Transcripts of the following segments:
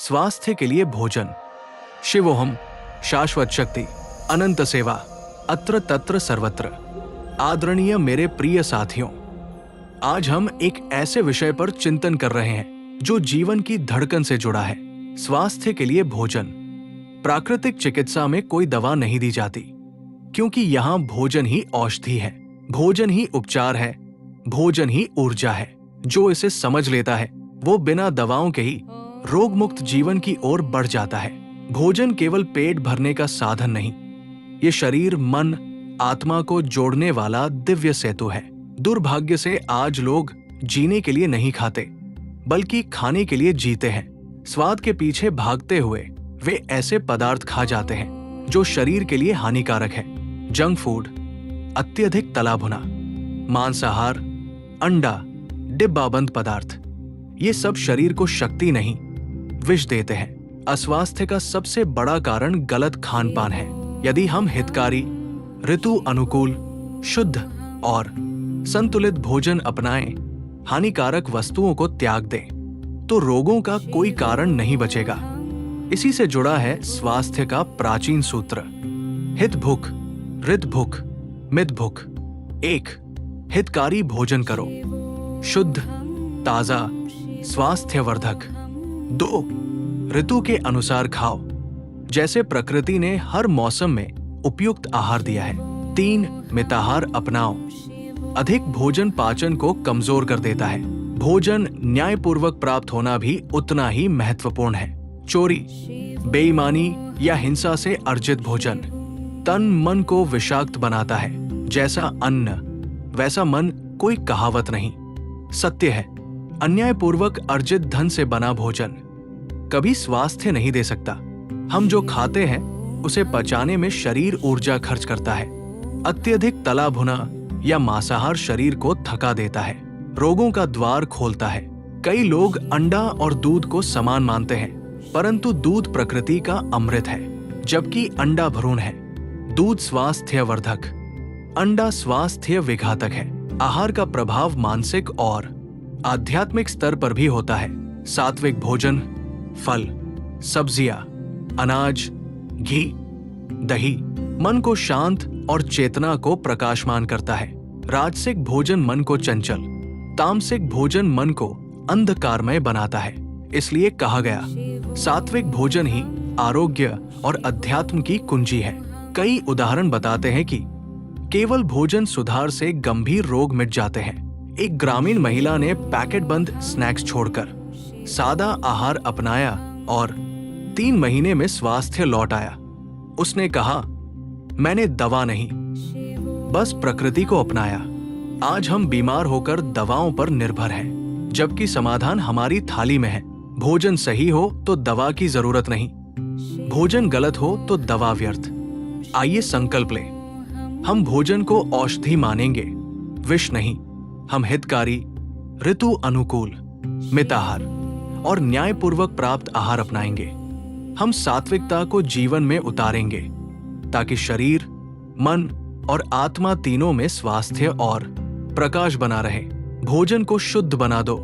स्वास्थ्य के लिए भोजन। शिवोहम शाश्वत शक्ति अनंत सेवा अत्र तत्र सर्वत्र। आदरणीय मेरे प्रिय साथियों, आज हम एक ऐसे विषय पर चिंतन कर रहे हैं जो जीवन की धड़कन से जुड़ा है। स्वास्थ्य के लिए भोजन। प्राकृतिक चिकित्सा में कोई दवा नहीं दी जाती, क्योंकि यहाँ भोजन ही औषधि है, भोजन ही उपचार है, भोजन ही ऊर्जा है। जो इसे समझ लेता है वो बिना दवाओं के ही रोग मुक्त जीवन की ओर बढ़ जाता है। भोजन केवल पेट भरने का साधन नहीं, ये शरीर, मन, आत्मा को जोड़ने वाला दिव्य सेतु है। दुर्भाग्य से आज लोग जीने के लिए नहीं खाते, बल्कि खाने के लिए जीते हैं। स्वाद के पीछे भागते हुए वे ऐसे पदार्थ खा जाते हैं जो शरीर के लिए हानिकारक है। जंक फूड, अत्यधिक तला भुना, मांसाहार, अंडा, डिब्बाबंद पदार्थ, ये सब शरीर को शक्ति नहीं, विष देते हैं। अस्वास्थ्य का सबसे बड़ा कारण गलत खान पान है। यदि हम हितकारी, ऋतु अनुकूल, शुद्ध और संतुलित भोजन अपनाएं, हानिकारक वस्तुओं को त्याग दें, तो रोगों का कोई कारण नहीं बचेगा। इसी से जुड़ा है स्वास्थ्य का प्राचीन सूत्र, हित भुख, ऋत भुख, मित भुख। 1. हितकारी भोजन करो, शुद्ध, ताजा, स्वास्थ्यवर्धक। 2. ऋतु के अनुसार खाओ, जैसे प्रकृति ने हर मौसम में उपयुक्त आहार दिया है। 3. मिताहार अपनाओ, अधिक भोजन पाचन को कमजोर कर देता है। भोजन न्यायपूर्वक प्राप्त होना भी उतना ही महत्वपूर्ण है। चोरी, बेईमानी या हिंसा से अर्जित भोजन तन मन को विषाक्त बनाता है। जैसा अन्न वैसा मन कोई कहावत नहीं, सत्य है। अन्यायपूर्वक अर्जित धन से बना भोजन कभी स्वास्थ्य नहीं दे सकता। हम जो खाते हैं उसे पचाने में शरीर ऊर्जा खर्च करता है। अत्यधिक तला भुना या मांसाहार शरीर को थका देता है, रोगों का द्वार खोलता है। कई लोग अंडा और दूध को समान मानते हैं, परंतु दूध प्रकृति का अमृत है, जबकि अंडा भ्रूण है। दूध स्वास्थ्यवर्धक, अंडा स्वास्थ्य विघातक है। आहार का प्रभाव मानसिक और आध्यात्मिक स्तर पर भी होता है। सात्विक भोजन, फल, सब्जियां, अनाज, घी, दही मन को शांत और चेतना को प्रकाशमान करता है। राजसिक भोजन मन को चंचल, तामसिक भोजन मन को अंधकारमय बनाता है। इसलिए कहा गया, सात्विक भोजन ही आरोग्य और अध्यात्म की कुंजी है। कई उदाहरण बताते हैं कि केवल भोजन सुधार से गंभीर रोग मिट जाते हैं। एक ग्रामीण महिला ने पैकेट बंद स्नैक्स छोड़कर सादा आहार अपनाया और 3 महीने में स्वास्थ्य लौट आया। उसने कहा, मैंने दवा नहीं, बस प्रकृति को अपनाया। आज हम बीमार होकर दवाओं पर निर्भर हैं, जबकि समाधान हमारी थाली में है। भोजन सही हो तो दवा की जरूरत नहीं, भोजन गलत हो तो दवा व्यर्थ। आइए संकल्प लें, हम भोजन को औषधि मानेंगे, विष नहीं। हम हितकारी, ऋतु अनुकूल, मिताहार और न्यायपूर्वक प्राप्त आहार अपनाएंगे। हम सात्विकता को जीवन में उतारेंगे ताकि शरीर, मन और आत्मा तीनों में स्वास्थ्य और प्रकाश बना रहे। भोजन को शुद्ध बना दो,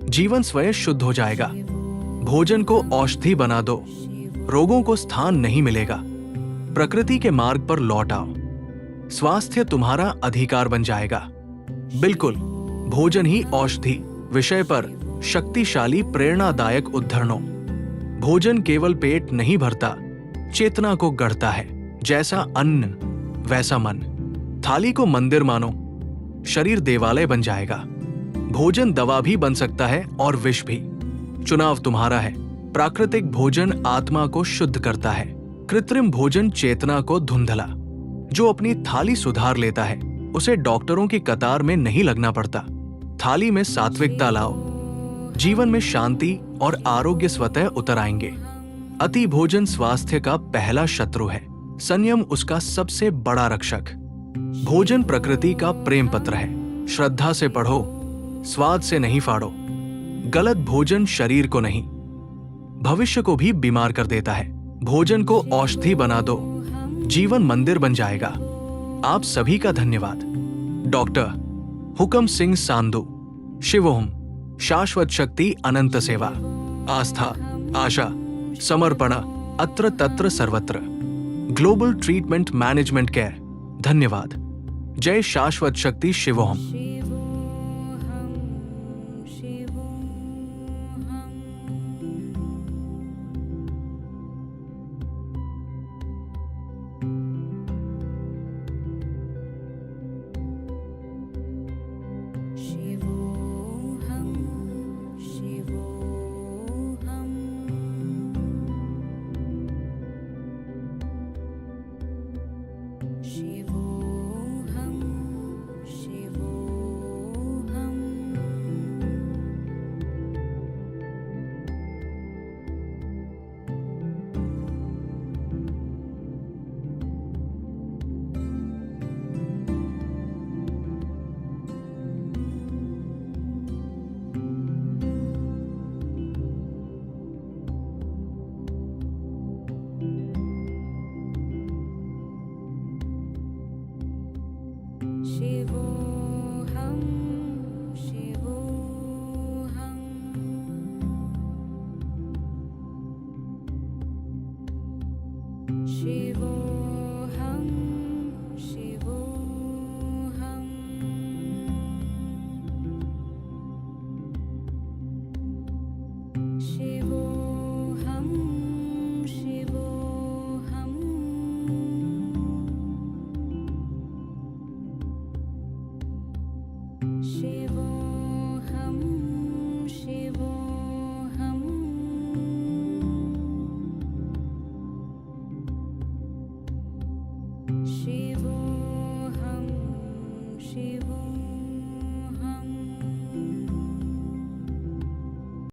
जीवन स्वयं शुद्ध हो जाएगा। भोजन को औषधि बना दो, रोगों को स्थान नहीं मिलेगा। प्रकृति के मार्ग पर लौट आओ, स्वास्थ्य तुम्हारा अधिकार बन जाएगा। बिल्कुल, भोजन ही औषधि विषय पर शक्तिशाली प्रेरणादायक उद्धरणों। भोजन केवल पेट नहीं भरता, चेतना को गढ़ता है। जैसा अन्न वैसा मन। थाली को मंदिर मानो, शरीर देवालय बन जाएगा। भोजन दवा भी बन सकता है और विष भी। चुनाव तुम्हारा है। प्राकृतिक भोजन आत्मा को शुद्ध करता है, कृत्रिम भोजन चेतना को धुंधला। जो अपनी थाली सुधार लेता है उसे डॉक्टरों की कतार में नहीं लगना पड़ता। थाली में सात्विकता लाओ, जीवन में शांति और आरोग्य स्वतः उतर आएंगे। अति भोजन स्वास्थ्य का पहला शत्रु है, संयम उसका सबसे बड़ा रक्षक। भोजन प्रकृति का प्रेम पत्र है, श्रद्धा से पढ़ो, स्वाद से नहीं फाड़ो। गलत भोजन शरीर को नहीं, भविष्य को भी बीमार कर देता है। भोजन को औषधि बना दो, जीवन मंदिर बन जाएगा। आप सभी का धन्यवाद। डॉक्टर हुकम सिंह सांधु, शिवोहम शाश्वत शक्ति अनंत सेवा। आस्था, आशा समर्पण अत्र तत्र सर्वत्र ग्लोबल ट्रीटमेंट मैनेजमेंट केयर। धन्यवाद। जय शाश्वत शक्ति शिवोहम। शिवोऽहं शिवोऽहं शिवो